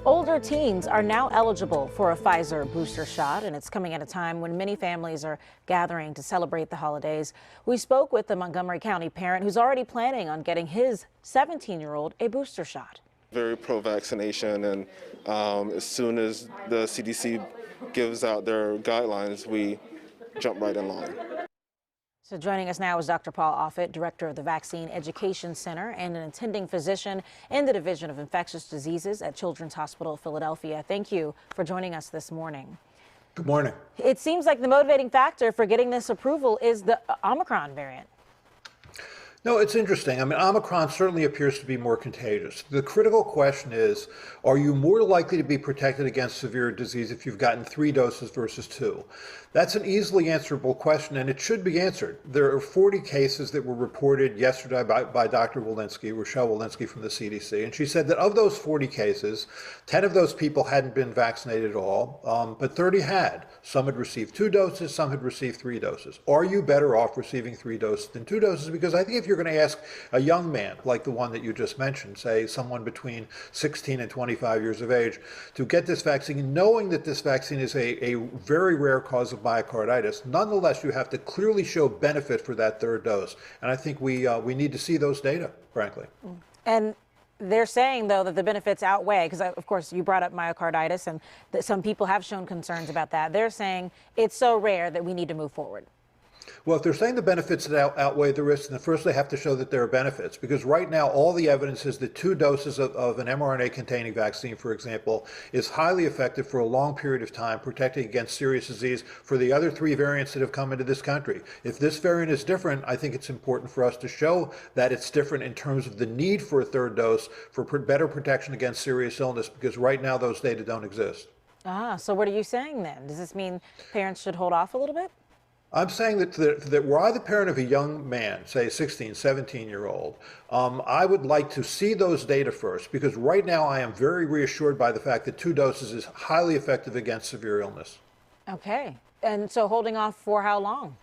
Older teens are now eligible for a Pfizer booster shot, and it's coming at a time when many families are gathering to celebrate the holidays. We spoke with a Montgomery County parent who's already planning on getting his 17-year-old a booster shot. Very pro-vaccination, and as soon as the CDC gives out their guidelines, we jump right in line. So joining us now is Dr. Paul Offit, director of the Vaccine Education Center and an attending physician in the Division of Infectious Diseases at Children's Hospital of Philadelphia. Thank you for joining us this morning. Good morning. It seems like the motivating factor for getting this approval is the Omicron variant. No, it's interesting. I mean, Omicron certainly appears to be more contagious. The critical question is, are you more likely to be protected against severe disease if you've gotten 3 doses versus 2? That's an easily answerable question, and it should be answered. There are 40 cases that were reported yesterday by Dr. Rochelle Walensky from the CDC, and she said that of those 40 cases, 10 of those people hadn't been vaccinated at all, but 30 had. Some had received 2 doses, some had received 3 doses. Are you better off receiving 3 doses than 2 doses? Because I think if you're going to ask a young man, like the one that you just mentioned, say someone between 16 and 25 years of age, to get this vaccine, knowing that this vaccine is a very rare cause of myocarditis, nonetheless, you have to clearly show benefit for that 3rd dose. And I think we need to see those data, frankly. And they're saying, though, that the benefits outweigh, because, of course, you brought up myocarditis, and that some people have shown concerns about that. They're saying it's so rare that we need to move forward. Well, if they're saying the benefits that outweigh the risks, then first they have to show that there are benefits. Because right now, all the evidence is that 2 doses of an mRNA-containing vaccine, for example, is highly effective for a long period of time, protecting against serious disease for the other 3 variants that have come into this country. If this variant is different, I think it's important for us to show that it's different in terms of the need for a 3rd dose for better protection against serious illness, because right now those data don't exist. So what are you saying then? Does this mean parents should hold off a little bit? I'm saying that were I the parent of a young man, say 16, 17-year-old, I would like to see those data first, because right now I am very reassured by the fact that 2 doses is highly effective against severe illness. Okay. And so holding off for how long?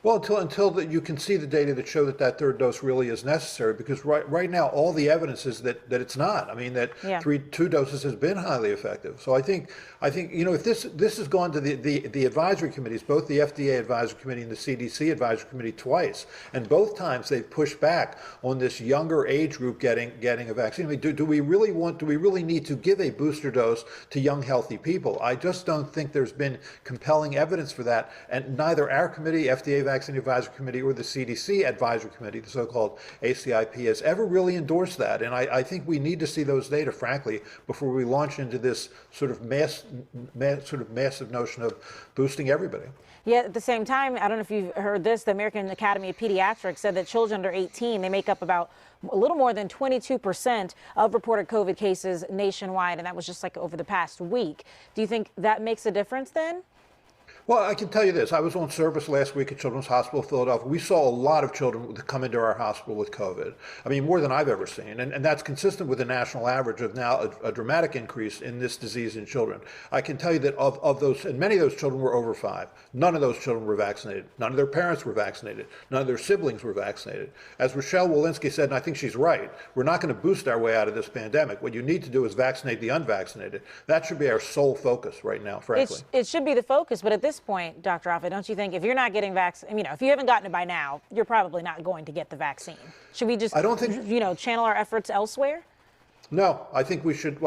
Well, until you can see the data that show that 3rd dose really is necessary, because right now all the evidence is that it's not. I mean that 2 doses has been highly effective. So I think if this has gone to the advisory committees, both the FDA advisory committee and the CDC advisory committee twice, and both times they've pushed back on this younger age group getting a vaccine. I mean, do we really need to give a booster dose to young healthy people? I just don't think there's been compelling evidence for that, and neither our committee, FDA Vaccine Advisory Committee, or the CDC Advisory Committee, the so-called ACIP, has ever really endorsed that. And I think we need to see those data, frankly, before we launch into this sort of massive notion of boosting everybody. Yeah, at the same time, I don't know if you've heard this, the American Academy of Pediatrics said that children under 18, they make up about a little more than 22% of reported COVID cases nationwide, and that was just like over the past week. Do you think that makes a difference then? Well, I can tell you this. I was on service last week at Children's Hospital of Philadelphia. We saw a lot of children come into our hospital with COVID. I mean, more than I've ever seen. And that's consistent with the national average of now a dramatic increase in this disease in children. I can tell you that of those, and many of those children were over 5. None of those children were vaccinated. None of their parents were vaccinated. None of their siblings were vaccinated. As Rochelle Walensky said, and I think she's right, we're not going to boost our way out of this pandemic. What you need to do is vaccinate the unvaccinated. That should be our sole focus right now, frankly. It should be the focus, but at this point, Dr. Offit, don't you think if you're not getting vaccinated, if you haven't gotten it by now, you're probably not going to get the vaccine? Should we just, channel our efforts elsewhere? No, I think we should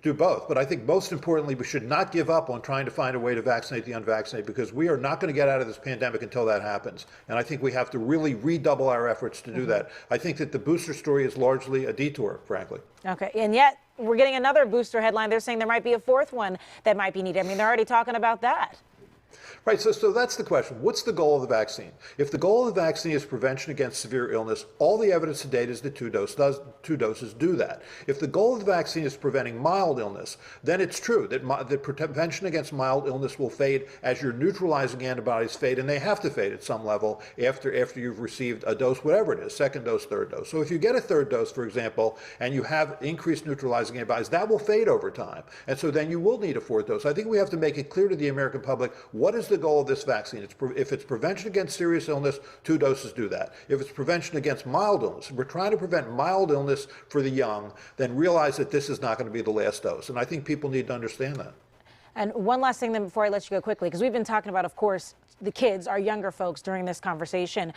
do both. But I think most importantly, we should not give up on trying to find a way to vaccinate the unvaccinated, because we are not going to get out of this pandemic until that happens. And I think we have to really redouble our efforts to do that. I think that the booster story is largely a detour, frankly. Okay, and yet we're getting another booster headline. They're saying there might be a 4th one that might be needed. I mean, they're already talking about that. Right, so that's the question. What's the goal of the vaccine? If the goal of the vaccine is prevention against severe illness, all the evidence to date is that 2 doses do that. If the goal of the vaccine is preventing mild illness, then it's true that the prevention against mild illness will fade as your neutralizing antibodies fade, and they have to fade at some level after you've received a dose, whatever it is, 2nd dose, 3rd dose. So if you get a 3rd dose, for example, and you have increased neutralizing antibodies, that will fade over time. And so then you will need a 4th dose. I think we have to make it clear to the American public what What is the goal of this vaccine? If it's prevention against serious illness, 2 doses do that. If it's prevention against mild illness, we're trying to prevent mild illness for the young, then realize that this is not going to be the last dose. And I think people need to understand that. And one last thing then before I let you go quickly, because we've been talking about, of course, the kids, our younger folks during this conversation.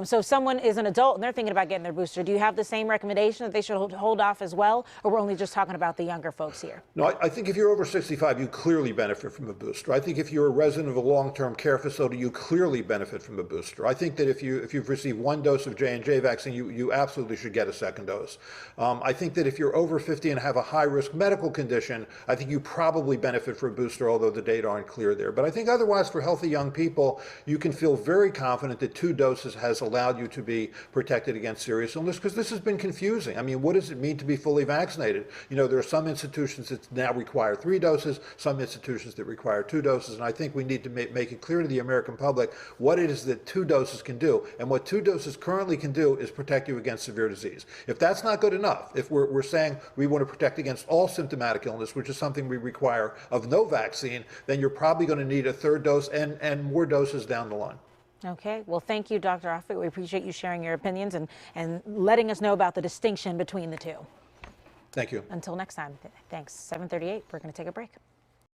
So if someone is an adult and they're thinking about getting their booster, do you have the same recommendation that they should hold off as well? Or we're only just talking about the younger folks here? No, I think if you're over 65, you clearly benefit from a booster. I think if you're a resident of a long-term care facility, you clearly benefit from a booster. I think that if you've received 1 dose of J&J vaccine, you absolutely should get a 2nd dose. I think that if you're over 50 and have a high-risk medical condition, I think you probably benefit from a booster, although the data aren't clear there. But I think otherwise, for healthy young people, you can feel very confident that 2 doses has allowed you to be protected against serious illness, because this has been confusing. I mean, what does it mean to be fully vaccinated? You know, there are some institutions that now require 3 doses, some institutions that require 2 doses, and I think we need to make it clear to the American public what it is that 2 doses can do. And what 2 doses currently can do is protect you against severe disease. If that's not good enough, if we're saying we want to protect against all symptomatic illness, which is something we require of no vaccine, then you're probably going to need a 3rd dose and more doses down the line. Okay. Well, thank you, Dr. Offit. We appreciate you sharing your opinions and letting us know about the distinction between the two. Thank you. Until next time. Thanks. 7:38. We're going to take a break.